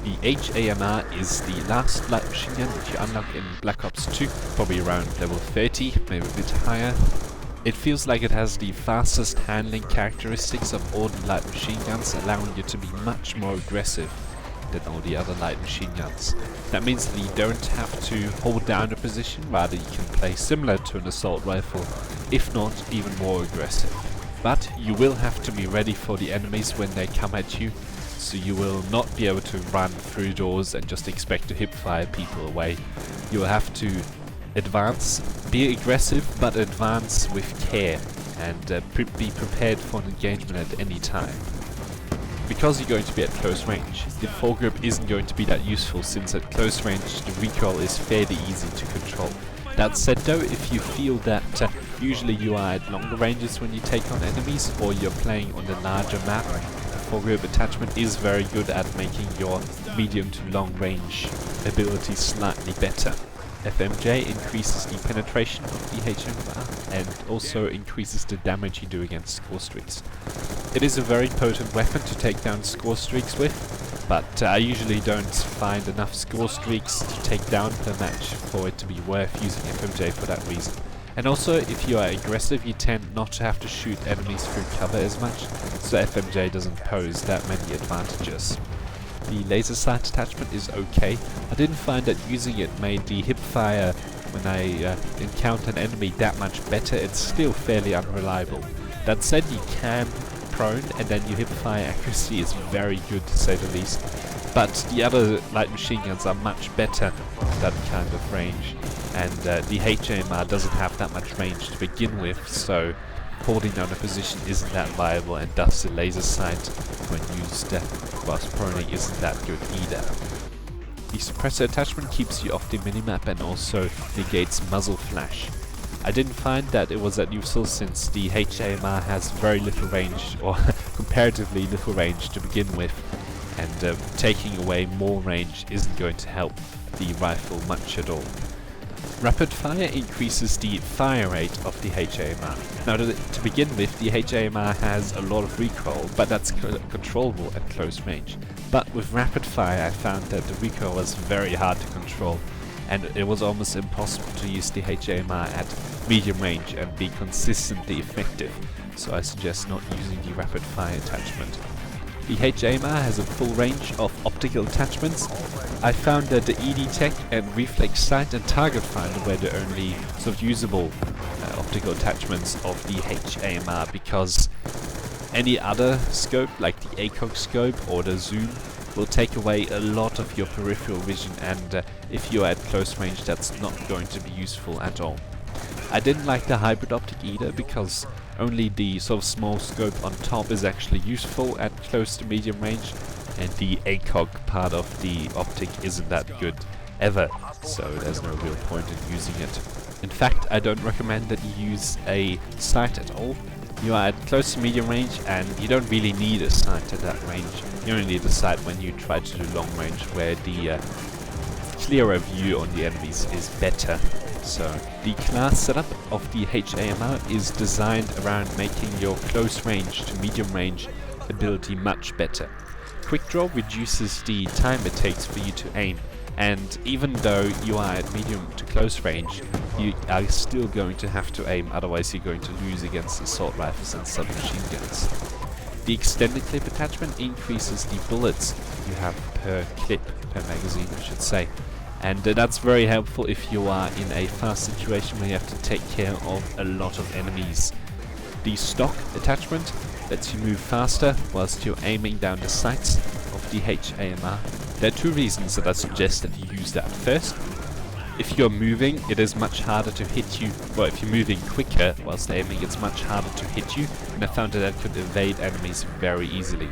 The HAMR is the last light machine gun that you unlock in Black Ops 2, probably around level 30, maybe a bit higher. It feels like it has the fastest handling characteristics of all the light machine guns, allowing you to be much more aggressive than all the other light machine guns. That means that you don't have to hold down a position, rather you can play similar to an assault rifle, if not even more aggressive. But you will have to be ready for the enemies when they come at you, so you will not be able to run through doors and just expect to hip-fire people away. You will have to advance, be aggressive, but advance with care, and be prepared for an engagement at any time. Because you're going to be at close range, the Fore Grip isn't going to be that useful, since at close range the recoil is fairly easy to control. That said though, if you feel that usually you are at longer ranges when you take on enemies, or you're playing on a larger map, the Fore Grip attachment is very good at making your medium to long range ability slightly better. FMJ increases the penetration of the HAMR and also increases the damage you do against score streaks. It is a very potent weapon to take down score streaks with, but I usually don't find enough score streaks to take down per match for it to be worth using FMJ for that reason. And also, if you are aggressive, you tend not to have to shoot enemies through cover as much, so FMJ doesn't pose that many advantages. The laser sight attachment is okay. I didn't find that using it made the hipfire when I encounter an enemy that much better. It's still fairly unreliable. That said, you can prone and then your hipfire accuracy is very good, to say the least. But the other light machine guns are much better at that kind of range, and the HAMR doesn't have that much range to begin with, so holding down a position isn't that viable, and thus the laser sight when used whilst proning isn't that good either. The suppressor attachment keeps you off the minimap and also negates muzzle flash. I didn't find that it was that useful, since the HAMR has very little range, or comparatively little range to begin with, and taking away more range isn't going to help the rifle much at all. Rapid fire increases the fire rate of the HAMR. Now to begin with, the HAMR has a lot of recoil, but that's controllable at close range. But with rapid fire I found that the recoil was very hard to control, and it was almost impossible to use the HAMR at medium range and be consistently effective, so I suggest not using the rapid fire attachment. The HAMR has a full range of optical attachments. I found that the ED-Tech and Reflex Sight and Target Finder were the only sort of usable optical attachments of the HAMR, because any other scope, like the ACOG scope or the zoom, will take away a lot of your peripheral vision, and if you are at close range that's not going to be useful at all. I didn't like the hybrid optic either, because only the sort of small scope on top is actually useful at close to medium range, and the ACOG part of the optic isn't that good ever, so there's no real point in using it. In fact, I don't recommend that you use a sight at all. You are at close to medium range and you don't really need a sight at that range. You only need a sight when you try to do long range, where the clearer view on the enemies is better. So the class setup of the HAMR is designed around making your close range to medium range ability much better. Quick draw reduces the time it takes for you to aim, and even though you are at medium to close range, you are still going to have to aim, otherwise you're going to lose against assault rifles and submachine guns. The extended clip attachment increases the bullets you have per clip, per magazine I should say, and that's very helpful if you are in a fast situation where you have to take care of a lot of enemies. The stock attachment lets you move faster whilst you're aiming down the sights of the HAMR. There are two reasons that I suggest that you use that. First, if you're moving, it is much harder to hit you. Well, if you're moving quicker whilst aiming, it's much harder to hit you, and I found that I could evade enemies very easily.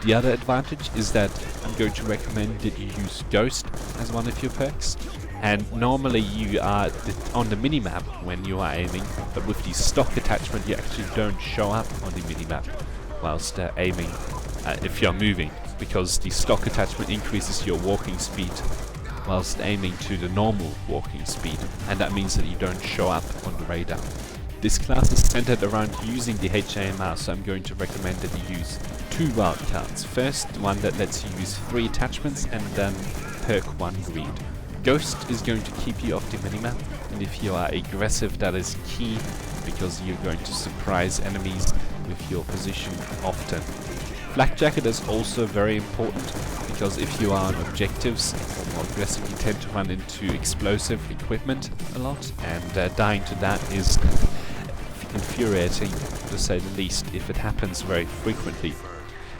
The other advantage is that I'm going to recommend that you use Ghost as one of your perks. And normally you are on the minimap when you are aiming, but with the stock attachment you actually don't show up on the minimap whilst aiming if you're moving, because the stock attachment increases your walking speed whilst aiming to the normal walking speed, and that means that you don't show up on the radar. This class is centered around using the HAMR, so I'm going to recommend that you use 2 wildcards. First, one that lets you use 3 attachments, and then perk 1 greed. Ghost is going to keep you off the minimap, and if you are aggressive, that is key, because you're going to surprise enemies with your position often. Flak Jacket is also very important, because if you are on objectives or more aggressive, you tend to run into explosive equipment a lot, and dying to that is infuriating, to say the least, if it happens very frequently.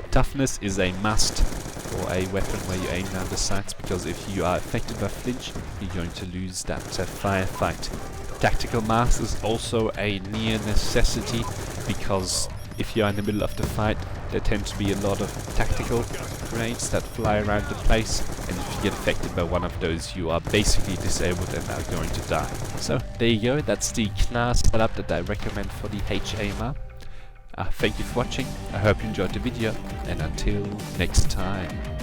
Toughness is a must for a weapon where you aim down the sights, because if you are affected by flinch, you're going to lose that firefight. Tactical mask is also a near necessity, because if you're in the middle of the fight, there tend to be a lot of tactical grenades that fly around the place, and if you get affected by one of those, you are basically disabled and are going to die. So there you go, that's the class setup that I recommend for the HAMR. Thank you for watching, I hope you enjoyed the video, and until next time.